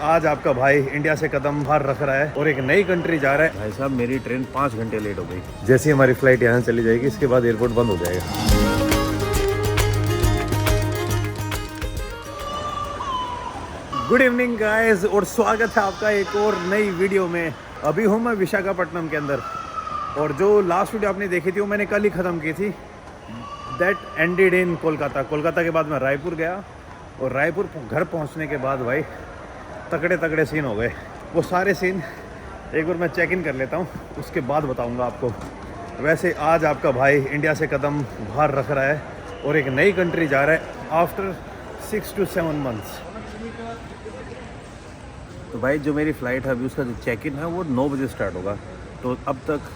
आज आपका भाई इंडिया से कदम बाहर रख रहा है और एक नई कंट्री जा रहा है। भाई साहब मेरी ट्रेन 5 घंटे लेट हो गई। जैसे ही हमारी फ्लाइट यहाँ चली जाएगी इसके बाद एयरपोर्ट बंद हो जाएगा। गुड इवनिंग गाइस और स्वागत है आपका एक और नई वीडियो में। अभी हूँ मैं विशाखापट्टनम के अंदर और जो लास्ट वीडियो आपने देखी थी वो मैंने कल ही ख़त्म की थी। That ended in Kolkata. Kolkata के बाद मैं रायपुर गया और रायपुर घर पहुंचने के बाद भाई तगड़े तगड़े सीन हो गए। वो सारे सीन एक बार मैं चेक इन कर लेता हूँ, उसके बाद बताऊँगा आपको। वैसे आज आपका भाई इंडिया से कदम बाहर रख रहा है और एक नई कंट्री जा रहा है आफ्टर 6 to 7 months। तो भाई जो मेरी फ़्लाइट है अभी उसका जो चेक इन है वो 9 बजे स्टार्ट होगा। तो अब तक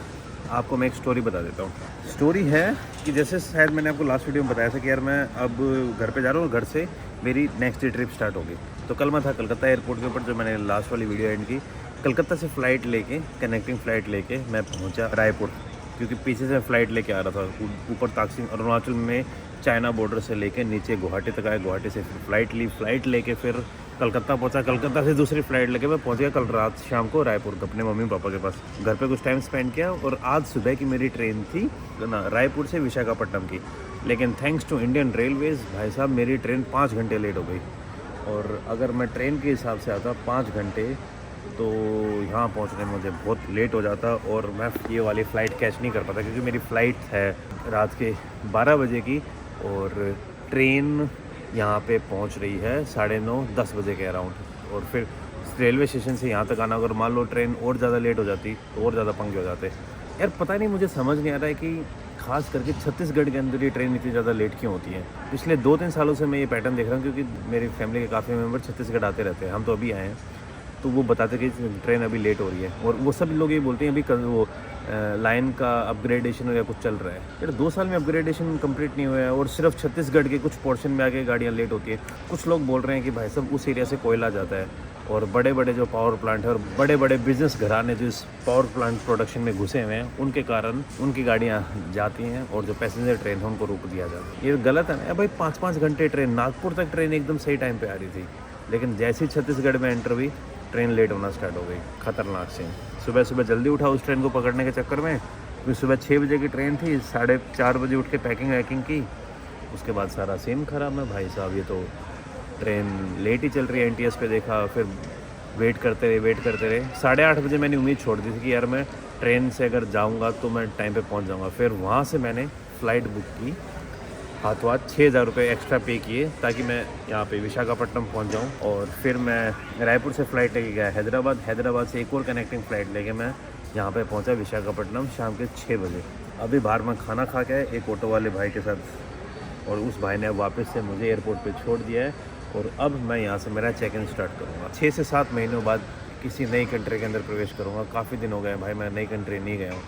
आपको मैं एक स्टोरी बता देता हूँ। स्टोरी है कि जैसे शायद मैंने आपको लास्ट वीडियो में बताया था कि यार मैं अब घर पे जा रहा हूँ और घर से मेरी नेक्स्ट डे ट्रिप स्टार्ट होगी। तो कल मैं था कलकत्ता एयरपोर्ट के ऊपर, जो मैंने लास्ट वाली वीडियो एंड की। कलकत्ता से फ़्लाइट लेके कनेक्टिंग फ़्लाइट लेके मैं पहुँचा रायपुर, क्योंकि पीछे से फ़्लाइट लेके आ रहा था। ऊपर ताकसिंग अरुणाचल में चाइना बॉर्डर से लेके नीचे गुवाहाटी तक आया। गुवाहाटी से फिर फ़्लाइट लेके फिर कलकत्ता पहुंचा। कलकत्ता से दूसरी फ़्लाइट लेके मैं पहुंच गया कल रात शाम को रायपुर अपने मम्मी पापा के पास। घर पे कुछ टाइम स्पेंड किया और आज सुबह की मेरी ट्रेन थी ना रायपुर से विशाखापट्टनम की। लेकिन थैंक्स टू इंडियन रेलवेज़ भाई साहब मेरी ट्रेन 5 घंटे लेट हो गई। और अगर मैं ट्रेन के हिसाब से आता 5 घंटे तो यहाँ पहुँचने में मुझे बहुत लेट हो जाता और मैं ये वाली फ़्लाइट कैच नहीं कर पाता, क्योंकि मेरी फ़्लाइट है रात के 12 बजे की और ट्रेन यहाँ पे पहुँच रही है 9:30-10 बजे के अराउंड। और फिर रेलवे स्टेशन से यहाँ तक आना, अगर मान लो ट्रेन और ज़्यादा लेट हो जाती तो और ज़्यादा पंगे हो जाते। यार पता नहीं, मुझे समझ नहीं आ रहा है कि खास करके छत्तीसगढ़ के अंदर ये ट्रेन इतनी ज़्यादा लेट क्यों होती है। पिछले 2-3 सालों से मैं ये पैटर्न देख रहा हूँ, क्योंकि मेरी फैमिली के काफ़ी मेम्बर छत्तीसगढ़ आते रहते हैं। हम तो अभी आए हैं, तो वो बताते कि ट्रेन अभी लेट हो रही है। और वो सब लोग ये बोलते हैं अभी वो लाइन का अपग्रेडेशन या कुछ चल रहा है। यार 2 साल में अपग्रेडेशन कंप्लीट नहीं हुआ है और सिर्फ छत्तीसगढ़ के कुछ पोर्शन में आके गाड़ियाँ लेट होती है। कुछ लोग बोल रहे हैं कि भाई साहब उस एरिया से कोयला जाता है और बड़े बड़े जो पावर प्लांट है और बड़े बड़े बिजनेस घराने जो इस पावर प्लांट प्रोडक्शन में घुसे हुए हैं, उनके कारण उनकी गाड़ियाँ जाती हैं और जो पैसेंजर ट्रेन है उनको रोक दिया जाता है। ये गलत है ना भाई। 5-5 घंटे ट्रेन, नागपुर तक ट्रेन एकदम सही टाइम पर आ रही थी, लेकिन जैसे ही छत्तीसगढ़ में एंटर हुई ट्रेन लेट होना स्टार्ट हो गई। खतरनाक से सुबह सुबह जल्दी उठा उस ट्रेन को पकड़ने के चक्कर में। फिर सुबह 6 बजे की ट्रेन थी, 4:30 बजे उठ के पैकिंग वैकिंग की। उसके बाद सारा सीन ख़राब है भाई साहब। ये तो ट्रेन लेट ही चल रही है। NTS पे देखा, फिर वेट करते रहे। 8:30 बजे मैंने उम्मीद छोड़ दी थी कि यार मैं ट्रेन से अगर जाऊँगा तो मैं टाइम पर पहुँच जाऊँगा। फिर वहाँ से मैंने फ़्लाइट बुक की, हाथों हाथ 6,000 रुपये एक्स्ट्रा पे किए ताकि मैं यहाँ पे विशाखापट्टनम पहुँच जाऊँ। और फिर मैं रायपुर से फ़्लाइट लेके गया हैदराबाद से एक और कनेक्टिंग फ़्लाइट लेके मैं यहाँ पे पहुँचा विशाखापट्टनम शाम के 6 बजे। अभी बाहर मैं खाना खा के एक ऑटो वाले भाई के साथ, और उस भाई ने वापस से मुझे एयरपोर्ट पर छोड़ दिया है। और अब मैं यहाँ से मेरा चेक इन स्टार्ट करूँगा। 6 से 7 महीनों बाद किसी नई कंट्री के अंदर प्रवेश करूँगा। काफ़ी दिन हो गए भाई मैं नई कंट्री नहीं गया हूँ।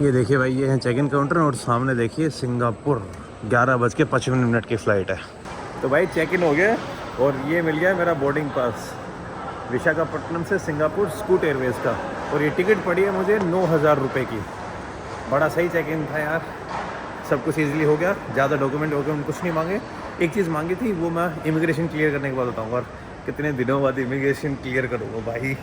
ये देखिए भाई, ये है चेक इन काउंटर और सामने देखिए सिंगापुर। 11:55 की फ़्लाइट है। तो भाई चेक इन हो गया और ये मिल गया मेरा बोर्डिंग पास विशाखापट्टनम से सिंगापुर स्कूट एयरवेज़ का। और ये टिकट पड़ी है मुझे 9,000 रुपये की। बड़ा सही चेक इन था यार, सब कुछ ईजिली हो गया। ज़्यादा डॉक्यूमेंट कुछ नहीं मांगे। एक चीज़ मांगी थी, वो मैं इमिग्रेशन क्लियर करने के बाद बताऊँगा। और कितने दिनों बाद इमिग्रेशन क्लियर करूँगा भाई।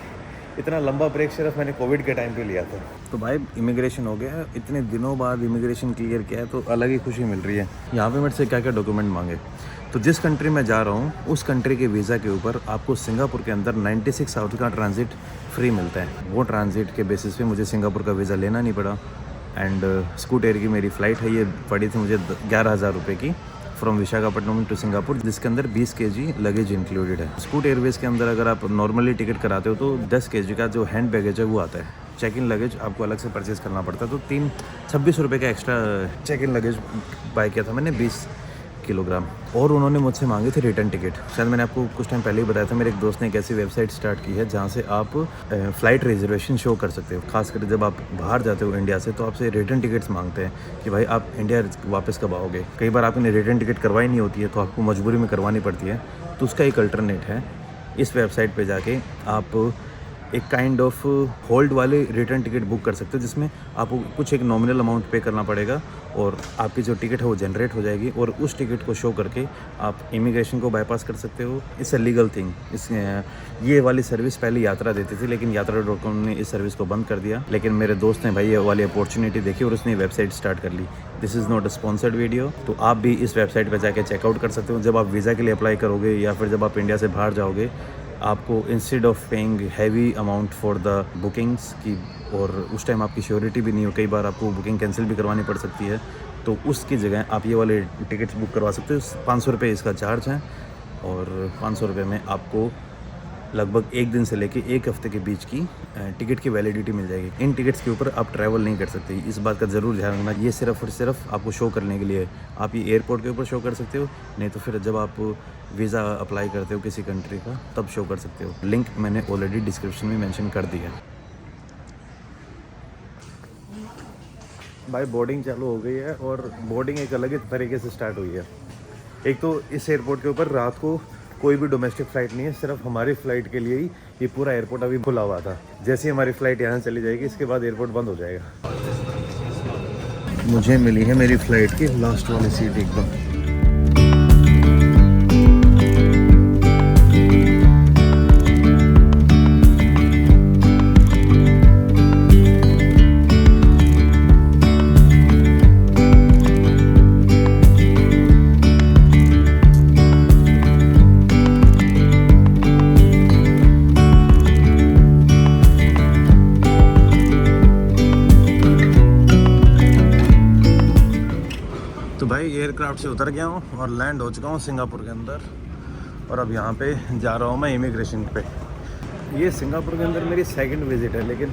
इतना लंबा ब्रेक सिर्फ मैंने कोविड के टाइम पे लिया था। तो भाई इमिग्रेशन हो गया, इतने दिनों बाद इमिग्रेशन क्लियर किया है, तो अलग ही खुशी मिल रही है। यहाँ पे मेरे से क्या क्या डॉक्यूमेंट मांगे। तो जिस कंट्री में जा रहा हूँ उस कंट्री के वीज़ा के ऊपर आपको सिंगापुर के अंदर 96 आवर्स का ट्रांजिट फ्री मिलता है। वो ट्रांजिट के बेसिस पे मुझे सिंगापुर का वीज़ा लेना नहीं पड़ा। एंड स्कूट एयर की मेरी फ़्लाइट है, ये पड़ी थी मुझे 11,000 रुपये की फ्रॉम विशाखापट्टनम टू सिंगापुर, जिसके अंदर 20 kg लगेज इंक्लूडेड है। स्कूट एयरवेज़ के अंदर अगर आप नॉर्मली टिकट कराते हो तो 10 kg का जो हैंड बैगेज है वो आता है। चेक इन लगेज आपको अलग से परचेज़ करना पड़ता है। तो 26 रुपये का extra check in luggage buy किया था मैंने 20 किलोग्राम। और उन्होंने मुझसे मांगी थी रिटर्न टिकट। शायद मैंने आपको कुछ टाइम पहले ही बताया था, मेरे एक दोस्त ने एक ऐसी वेबसाइट स्टार्ट की है जहाँ से आप फ़्लाइट रिजर्वेशन शो कर सकते हो। खासकर जब आप बाहर जाते हो इंडिया से तो आपसे रिटर्न टिकट्स मांगते हैं कि भाई आप इंडिया वापस कब आओगे। कई बार आपने रिटर्न टिकट करवाई नहीं होती है तो आपको मजबूरी में करवानी पड़ती है। तो उसका एक अल्टरनेट है, इस वेबसाइट पर जाके आप एक काइंड ऑफ होल्ड वाले रिटर्न टिकट बुक कर सकते हो, जिसमें आपको कुछ एक नॉमिनल अमाउंट पे करना पड़ेगा और आपकी जो टिकट है वो जनरेट हो जाएगी और उस टिकट को शो करके आप इमिग्रेशन को बाईपास कर सकते हो। It's a legal thing. ये वाली सर्विस पहले यात्रा देती थी, लेकिन यात्रा.com ने इस सर्विस को बंद कर दिया। लेकिन मेरे दोस्त ने भाई ये वाली अपॉर्चुनिटी देखी और उसने वेबसाइट स्टार्ट कर ली। This is not a sponsored video, तो आप भी इस वेबसाइट पर जाके चेकआउट कर सकते हो। जब आप वीज़ा के लिए अप्लाई करोगे या फिर जब आप इंडिया से बाहर जाओगे, आपको instead of paying heavy amount for the bookings की, और उस टाइम आपकी श्योरिटी भी नहीं हो, कई बार आपको बुकिंग कैंसिल भी करवानी पड़ सकती है, तो उसकी जगह आप ये वाले टिकट्स बुक करवा सकते हो। 500 रुपये इसका चार्ज है और 500 रुपये में आपको लगभग एक दिन से लेके एक हफ्ते के बीच की टिकट की वैलिडिटी मिल जाएगी। इन टिकट्स के ऊपर आप ट्रैवल नहीं कर सकते, इस बात का ज़रूर ध्यान रखना। ये सिर्फ और सिर्फ आपको शो करने के लिए, आप ये एयरपोर्ट के ऊपर शो कर सकते हो, नहीं तो फिर जब आप वीज़ा अप्लाई करते हो किसी कंट्री का तब शो कर सकते हो। लिंक मैंने ऑलरेडी डिस्क्रिप्शन में मेंशन कर दिया है। भाई बोर्डिंग चालू हो गई है और बोर्डिंग एक अलग ही तरीके से स्टार्ट हुई है। एक तो इस एयरपोर्ट के ऊपर रात को कोई भी डोमेस्टिक फ़्लाइट नहीं है, सिर्फ हमारी फ़्लाइट के लिए ही ये पूरा एयरपोर्ट अभी खुला हुआ था। जैसे ही हमारी फ़्लाइट यहाँ चली जाएगी, इसके बाद एयरपोर्ट बंद हो जाएगा। मुझे मिली है मेरी फ़्लाइट की लास्ट वाली सीट एकदम। तो भाई एयरक्राफ्ट से उतर गया हूँ और लैंड हो चुका हूँ सिंगापुर के अंदर, और अब यहाँ पे जा रहा हूँ मैं इमिग्रेशन पे। ये सिंगापुर के अंदर मेरी सेकंड विज़िट है, लेकिन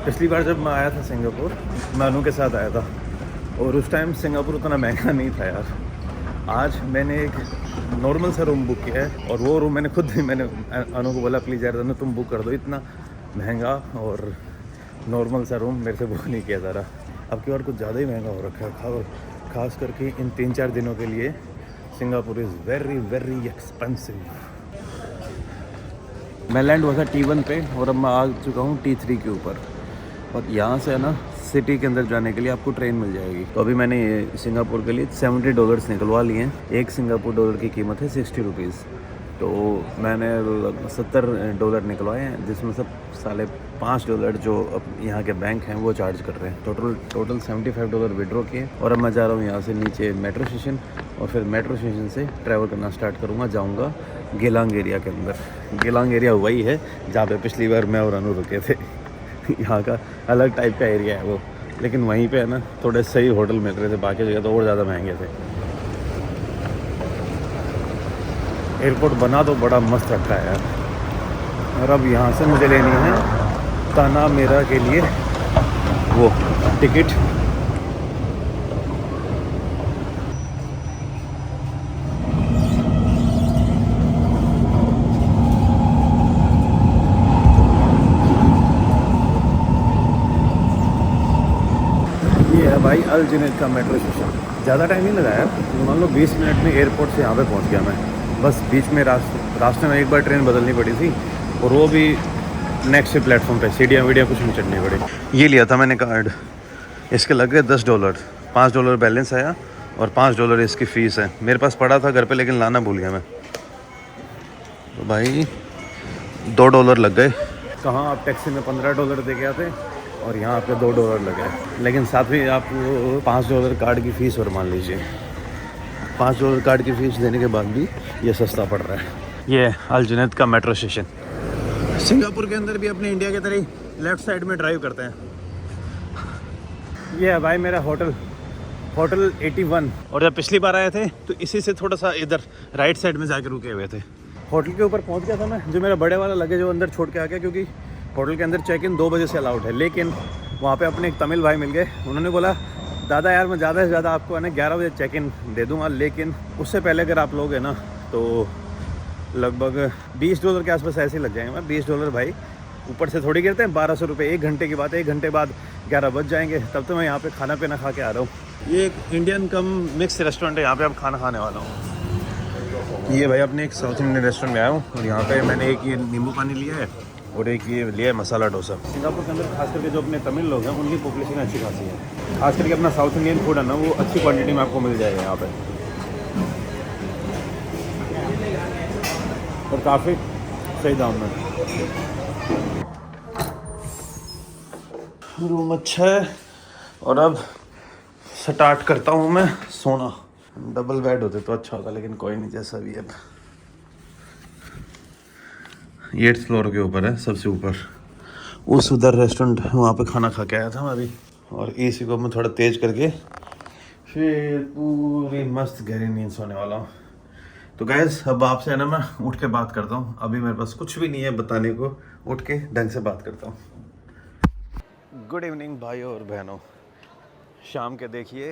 पिछली बार जब मैं आया था सिंगापुर, मैं अनु के साथ आया था और उस टाइम सिंगापुर उतना महंगा नहीं था यार। आज मैंने एक नॉर्मल सा रूम बुक किया है और वो रूम मैंने अनु को बोला प्लीज़ यार अनु तुम बुक कर दो, इतना महंगा और नॉर्मल सा रूम मेरे से बुक नहीं किया जा रहा। अब की बार कुछ ज़्यादा ही महंगा हो रखा है, खास करके इन 3-4 दिनों के लिए Singapore is very very expensive. मैं लैंड हुआ था T1 पे और अब मैं आ चुका हूँ T3 के ऊपर, और यहाँ से है ना सिटी के अंदर जाने के लिए आपको ट्रेन मिल जाएगी। तो अभी मैंने ये सिंगापुर के लिए $70 निकलवा लिए हैं। एक सिंगापुर डॉलर की कीमत है 60 रुपीज़, तो मैंने $70 निकलवाए हैं, जिसमें सब $5.5 जो अब यहाँ के बैंक हैं वो चार्ज कर रहे हैं। टोटल $75 विड्रॉ किए, और अब मैं जा रहा हूँ यहाँ से नीचे मेट्रो स्टेशन, और फिर मेट्रो स्टेशन से ट्रैवल करना स्टार्ट करूँगा, जाऊँगा गेलांग एरिया के अंदर। गेलांग एरिया वही है जहाँ पे पिछली बार मैं और अनु रुके थे। यहाँ का अलग टाइप का एरिया है वो, लेकिन वहीं पे है ना थोड़े सही होटल मिल रहे थे, बाकी जगह तो और ज़्यादा महंगे थे। एयरपोर्ट बना तो बड़ा मस्त रखा है यार। और अब यहाँ से मुझे लेनी है ताना मेरा के लिए वो टिकट। ये है भाई अल जुनैद का मेट्रो स्टेशन। ज़्यादा टाइम नहीं लगाया, मान लो 20 मिनट में एयरपोर्ट से यहाँ पे पहुँच गया मैं। बस बीच में रास्ते में एक बार ट्रेन बदलनी पड़ी थी, और वो भी नेक्स्ट प्लेटफॉर्म पे, सीढ़ियाँ वीडियाँ कुछ नहीं चढ़नी पड़ी। ये लिया था मैंने कार्ड, इसके लग गए $10, $5 बैलेंस आया और $5 इसकी फ़ीस है। मेरे पास पड़ा था घर पे, लेकिन लाना भूल गया मैं। तो भाई $2 लग गए। कहाँ आप टैक्सी में $15 दे के आते और यहाँ आपके $2 लगे, लेकिन साथ में आप $5 कार्ड की फ़ीस और मान लीजिए। $5 कार्ड की फ़ीस देने के बाद भी ये सस्ता पड़ रहा है। ये अल जुनैद का मेट्रो स्टेशन। सिंगापुर के अंदर भी अपने इंडिया की तरह ही लेफ़्ट साइड में ड्राइव करते हैं। ये है भाई मेरा होटल 81, और जब पिछली बार आए थे तो इसी से थोड़ा सा इधर राइट साइड में जाके रुके हुए थे। होटल के ऊपर पहुंच गया था मैं, जो मेरा बड़े वाला लगेज वो अंदर छोड़ के आ गया, क्योंकि होटल के अंदर चेक इन 2 बजे से अलाउड है। लेकिन वहाँ पे अपने एक तमिल भाई मिल गए, उन्होंने बोला दादा यार मैं ज़्यादा से ज़्यादा आपको है ना 11 बजे चेक इन दे दूँगा, लेकिन उससे पहले अगर आप लोगे ना तो लगभग $20 के आसपास ऐसे ही लग जाएंगे। मैं $20 भाई ऊपर से थोड़ी गिरते हैं, 1200 रुपये 1 घंटे की बात है। 1 घंटे बाद 11 बज जाएंगे, तब तो मैं यहाँ पे खाना पीना खा के आ रहा हूँ। ये एक इंडियन कम मिक्स रेस्टोरेंट है, यहाँ पे अब खाना खाने वाला हूँ। ये भाई अपने एक साउथ इंडियन रेस्टोरेंट में आया हूँ, और यहाँ पे मैंने एक ये नींबू पानी लिया है और एक ये लिया है मसाला डोसा। सिंगापुर के अंदर खास करके जो अपने तमिल लोग हैं उनकी पॉपुलेशन अच्छी खासी है। खास करके अपना साउथ इंडियन फूड है ना, वो अच्छी क्वांटिटी में आपको मिल जाएगा यहाँ पे, और काफ़ी सही दाम में। रूम अच्छा है और अब स्टार्ट करता हूँ मैं सोना। डबल बेड होते तो अच्छा होता, लेकिन कोई नहीं, जैसा भी है। 8th फ्लोर के ऊपर है, सबसे ऊपर। उस उधर रेस्टोरेंट वहाँ पे खाना खा के आया था मैं अभी, और एसी को मैं थोड़ा तेज करके फिर पूरी मस्त गहरी नींद सोने वाला हूँ। तो गैस अब आपसे है ना मैं उठ के बात करता हूँ, अभी मेरे पास कुछ भी नहीं है बताने को, उठ के ढंग से बात करता हूँ। गुड इवनिंग भाइयों और बहनों। शाम के देखिए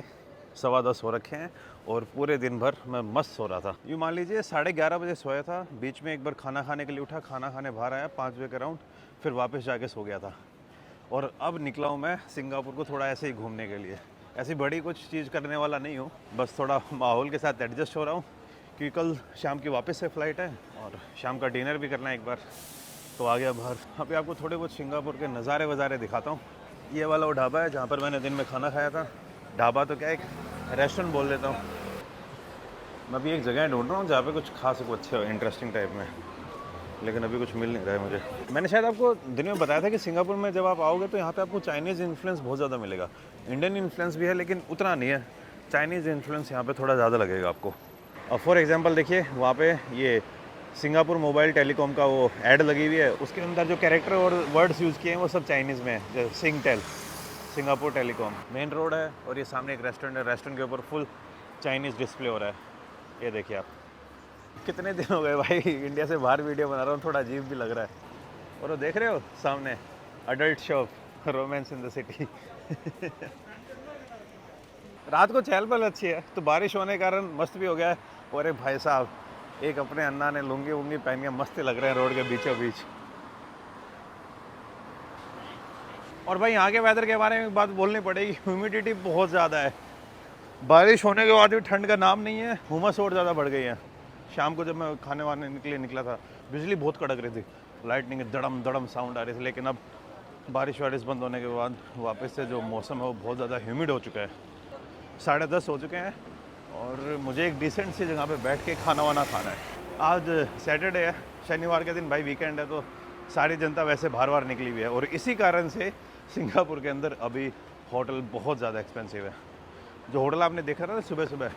10:15 हो रखे हैं और पूरे दिन भर मैं मस्त सो रहा था। यूँ मान लीजिए 11:30 बजे सोया था, बीच में एक बार खाना खाने के लिए उठा, खाना खाने बाहर आया 5 बजे के अराउंड, फिर वापस जाके सो गया था। और अब निकला हूँ मैं सिंगापुर को थोड़ा ऐसे ही घूमने के लिए। ऐसी बड़ी कुछ चीज़ करने वाला नहीं हूँ, बस थोड़ा माहौल के साथ एडजस्ट हो रहा हूँ, क्योंकि कल शाम की वापस से फ़्लाइट है और शाम का डिनर भी करना है एक बार, तो आ गया बाहर। अभी आपको थोड़े बहुत सिंगापुर के नज़ारे वज़ारे दिखाता हूँ। ये वाला वो ढाबा है जहाँ पर मैंने दिन में खाना खाया था। ढाबा तो क्या, एक रेस्टोरेंट बोल देता हूँ। मैं अभी एक जगह ढूंढ रहा हूँ जहाँ पे कुछ खा सकूँ अच्छे हो, इंटरेस्टिंग टाइप में, लेकिन अभी कुछ मिल नहीं रहा है मुझे। मैंने शायद आपको दिन में बताया था कि सिंगापुर में जब आप आओगे तो यहाँ पे आपको चाइनीज़ इन्फ्लुएंस बहुत ज़्यादा मिलेगा। इंडियन इन्फ्लुएंस भी है लेकिन उतना नहीं है, चाइनीज़ इन्फ्लुएंस यहाँ पे थोड़ा ज़्यादा लगेगा आपको। और फॉर एग्जांपल देखिए वहाँ पे ये सिंगापुर मोबाइल टेलीकॉम का वो ऐड लगी हुई है, उसके अंदर जो कैरेक्टर और वर्ड्स यूज़ किए हैं वो सब चाइनीज़ में है, जैसे Singtel, Singapore telecom. Main road है और ये सामने एक रेस्टोरेंट है, रेस्टोरेंट के ऊपर फुल चाइनीज़ डिस्प्ले हो रहा है। ये देखिए आप, कितने दिन हो गए भाई इंडिया से बाहर वीडियो बना रहा हूँ, थोड़ा अजीब भी लग रहा है। और वो देख रहे हो सामने adult shop, romance in the city. रात को चहल पहल अच्छी है, तो बारिश होने के कारण मस्त भी हो गया है। और भाई साहब, एक अपने अन्ना ने लुंगी वुंगी पहन के मस्त लग रहे हैं रोड के बीचों बीच। और भाई यहाँ के वेदर के बारे में बात बोलनी पड़ेगी, ह्यूमिडिटी बहुत ज़्यादा है। बारिश होने के बाद भी ठंड का नाम नहीं है, हुमस और ज़्यादा बढ़ गई है। शाम को जब मैं खाने वाने निकला था, बिजली बहुत कड़क रही थी, लाइटनिंग दड़म दड़म साउंड आ रही थी, लेकिन अब बारिश वारिश बंद होने के बाद वापस से जो मौसम है वो बहुत ज़्यादा ह्यूमिड हो चुका है। 10:30 हो चुके हैं और मुझे एक डिसेंट सी जगह पे बैठ के खाना वाना खाना है। आज सैटरडे है, शनिवार के दिन भाई वीकेंड है, तो सारी जनता वैसे बाहर बाहर निकली हुई है, और इसी कारण से सिंगापुर के अंदर अभी होटल बहुत ज़्यादा एक्सपेंसिव है। जो होटल आपने देखा था ना सुबह सुबह,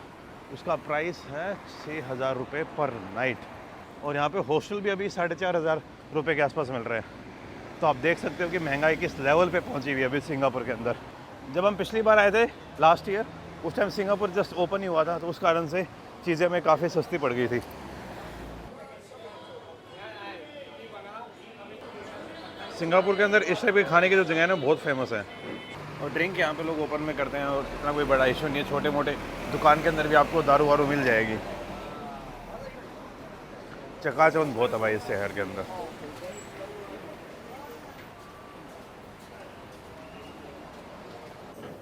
उसका प्राइस है 6,000 रुपये पर नाइट, और यहाँ पे हॉस्टल भी अभी 4,500 रुपये के आसपास मिल रहे हैं। तो आप देख सकते हो कि महंगाई किस लेवल पे पहुँची हुई है अभी सिंगापुर के अंदर। जब हम पिछली बार आए थे लास्ट ईयर, उस टाइम सिंगापुर जस्ट ओपन ही हुआ था, तो उस कारण से चीज़ें हमें काफ़ी सस्ती पड़ गई थी। सिंगापुर के अंदर इस टाइप के खाने की जो जगह है ना बहुत फेमस है, और ड्रिंक यहाँ पे लोग ओपन में करते हैं, और इतना कोई बड़ा इशू नहीं है। छोटे मोटे दुकान के अंदर भी आपको दारू वारू मिल जाएगी। चकाचौंध बहुत है भाई इस शहर के अंदर।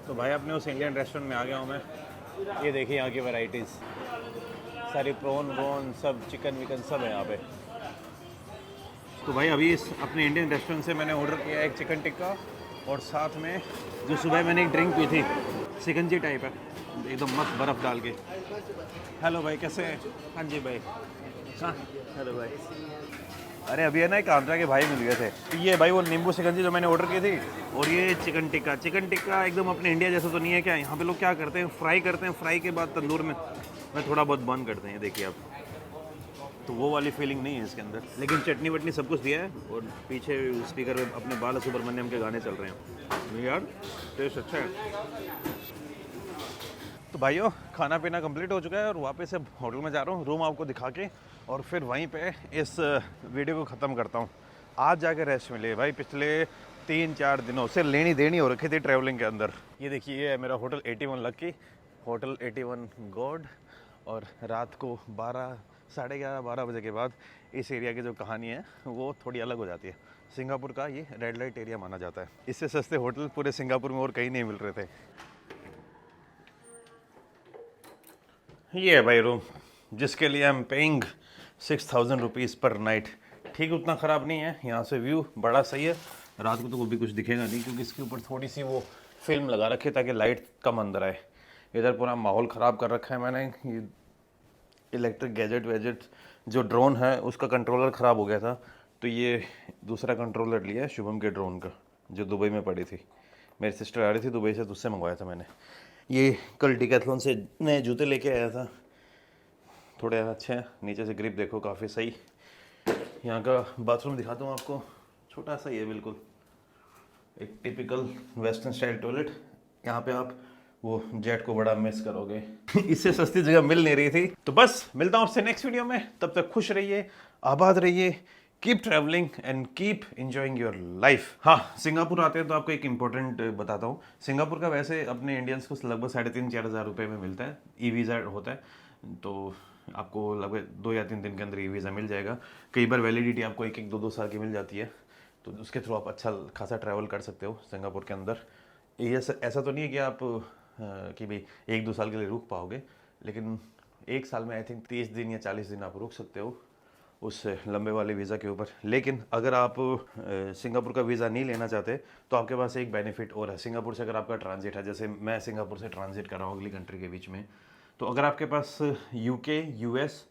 तो भाई अपने उस इंडियन रेस्टोरेंट में आ गया हूँ मैं। ये देखिए यहाँ की वैरायटीज़ सारी, प्रॉन वोन सब, चिकन विकन सब है यहाँ पे। तो भाई अभी इस अपने इंडियन रेस्टोरेंट से मैंने ऑर्डर किया एक चिकन टिक्का, और साथ में जो सुबह मैंने एक ड्रिंक पी थी, शिकंजी टाइप है, एकदम मस्त बर्फ़ डाल के। हेलो भाई, कैसे हैं? हाँ जी भाई, हाँ हेलो भाई। अरे अभी है ना एक आंध्रा के भाई मिल गए थे। तो ये भाई वो नींबू शिकंजी जो मैंने ऑर्डर की थी, और ये चिकन टिक्का। चिकन टिक्का एकदम अपने इंडिया जैसा तो नहीं है क्या? यहाँ पे लोग क्या करते हैं, फ्राई करते हैं, फ्राई के बाद तंदूर में थोड़ा बहुत बर्न करते हैं, देखिए आप। तो वो वाली फीलिंग नहीं है इसके अंदर, लेकिन चटनी वटनी सब कुछ दिया है, और पीछे स्पीकर में अपने बाला सुब्रमण्यम के गाने चल रहे हैं। यार टेस्ट अच्छा है। तो भाइयों खाना पीना कंप्लीट हो चुका है, और वापस से होटल में जा रहा हूँ, रूम आपको दिखा के, और फिर वहीं पे इस वीडियो को ख़त्म करता हूँ। आज जाके रेस्ट मिली भाई, पिछले 3-4 दिनों से लेनी देनी हो रखी थी ट्रैवलिंग के अंदर। ये देखिए, ये है मेरा होटल 81 लकी, होटल 81 गॉड। और रात को 12, 11:30-12 बजे के बाद इस एरिया की जो कहानी है वो थोड़ी अलग हो जाती है। सिंगापुर का ये रेड लाइट एरिया माना जाता है। इससे सस्ते होटल पूरे सिंगापुर में और कहीं नहीं मिल रहे थे। ये है भाई रूम, जिसके लिए आई एम पेइंग 6,000 रुपीज़ पर नाइट। ठीक उतना ख़राब नहीं है, यहाँ से व्यू बड़ा सही है। रात को तो वो भी कुछ दिखेगा नहीं क्योंकि इसके ऊपर थोड़ी सी वो फिल्म लगा रखी है ताकि लाइट कम अंदर आए। इधर पूरा माहौल ख़राब कर रखा है मैंने, ये इलेक्ट्रिक गैजेट वैजेट, जो ड्रोन है उसका कंट्रोलर ख़राब हो गया था, तो ये दूसरा कंट्रोलर लिया है शुभम के ड्रोन का, जो दुबई में पड़ी थी। मेरी सिस्टर आ रही थी दुबई से, तो उससे मंगवाया था मैंने। ये कल डिकैथलॉन से नए जूते लेके आया था, थोड़े अच्छे हैं, नीचे से ग्रिप देखो काफ़ी सही। यहाँ का बाथरूम दिखाता हूँ आपको, छोटा सा ही है बिल्कुल, एक टिपिकल वेस्टर्न स्टाइल टॉयलेट। यहाँ पे आप वो जेट को बड़ा मिस करोगे इससे सस्ती जगह मिल नहीं रही थी। तो बस मिलता हूँ आपसे नेक्स्ट वीडियो में, तब तक खुश रहिए, आबाद रहिए, keep travelling and keep enjoying your life. हाँ, सिंगापुर आते हैं तो आपको एक इम्पोर्टेंट बताता हूँ। सिंगापुर का वैसे अपने इंडियंस को लगभग 3,500-4,000 4 रुपये में मिलता है, ई वीज़ा होता है, तो आपको लगभग 2 या 3 दिन के अंदर ई वीज़ा मिल जाएगा। कई बार वैलिडिटी आपको 1-2 साल की मिल जाती है, तो उसके थ्रू आप अच्छा खासा ट्रैवल कर सकते हो सिंगापुर के अंदर। ये ऐसा तो नहीं है कि आप कि भाई 1-2 साल के लिए रुक पाओगे, लेकिन 1 साल में आई थिंक 30 दिन या 40 दिन आप रुक सकते हो उस लंबे वाले वीज़ा के ऊपर। लेकिन अगर आप सिंगापुर का वीज़ा नहीं लेना चाहते तो आपके पास एक बेनिफिट और है। सिंगापुर से अगर आपका ट्रांजिट है, जैसे मैं सिंगापुर से ट्रांजिट कर रहा हूँ अगली कंट्री के बीच में, तो अगर आपके पास यूके, यूएस,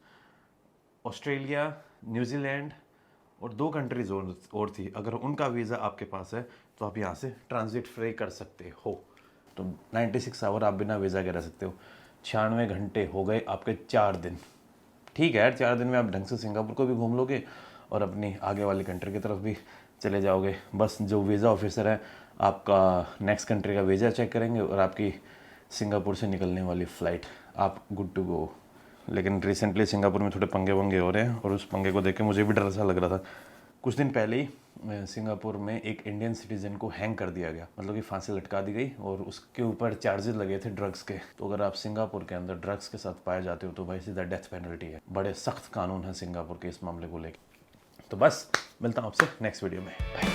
ऑस्ट्रेलिया, न्यूजीलैंड और 2 कंट्रीज और थी, अगर उनका वीज़ा आपके पास है तो आप यहाँ से ट्रांजिट फ्री कर सकते हो। तो 96 आवर आप बिना वीज़ा के रह सकते हो। 96 घंटे हो गए आपके 4 दिन। ठीक है यार, 4 दिन में आप ढंग से सिंगापुर को भी घूम लोगे और अपनी आगे वाली कंट्री की तरफ भी चले जाओगे। बस जो वीज़ा ऑफिसर है आपका नेक्स्ट कंट्री का वीज़ा चेक करेंगे और आपकी सिंगापुर से निकलने वाली फ़्लाइट, आप गुड टू गो। लेकिन रिसेंटली सिंगापुर में थोड़े पंगे वंगे हो रहे हैं और उस पंगे को देख के मुझे भी डर सा लग रहा था। कुछ दिन पहले ही सिंगापुर में एक इंडियन सिटीजन को हैंग कर दिया गया, मतलब कि फांसी लटका दी गई और उसके ऊपर चार्जेस लगे थे ड्रग्स के। तो अगर आप सिंगापुर के अंदर ड्रग्स के साथ पाए जाते हो तो भाई सीधा डेथ पेनल्टी है। बड़े सख्त कानून है सिंगापुर के इस मामले को लेकर। तो बस मिलता हूँ आपसे नेक्स्ट वीडियो में, बाय।